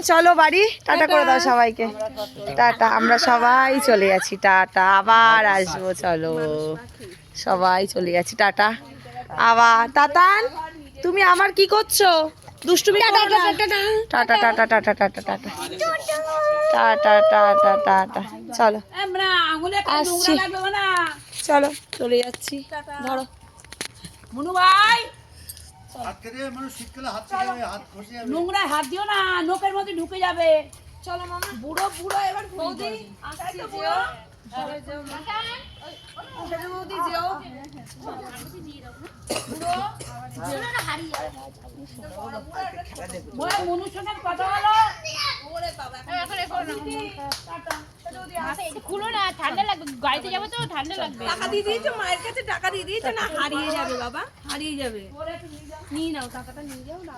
চলো বাড়ি, টাটা করে দাও সবাইকে। টাটা, আমরা সবাই চলে যাচ্ছি, টাটা, আবার আসবো, চলো সবাই চলে যাচ্ছি, টাটা। আবার তাতান, তুমি আমার কি করছো? দুষ্টুমি করো না। Tata tata tata tata tata tata tata tata. চলো আসছি, চলো চলে যাচ্ছি, ধরো মনু ভাই, নোংরায় হাত দিও না, নোকের মধ্যে ঢুকে যাবে। চলো মামা, বুড়ো বুড়ো এবার বৌদি আসছি, যেও বৌদি, যেও মনুর সঙ্গে কথা বলো। খুলো না, ঠান্ডা লাগবে, গাড়িতে যাবো তো ঠান্ডা লাগবে। টাকা দিয়ে দিয়েছো মায়ের কাছে, টাকা দিয়ে দিয়েছো না? হারিয়ে যাবে বাবা, হারিয়ে যাবে। নিয়ে নাও টাকাটা, নিয়ে যাও না।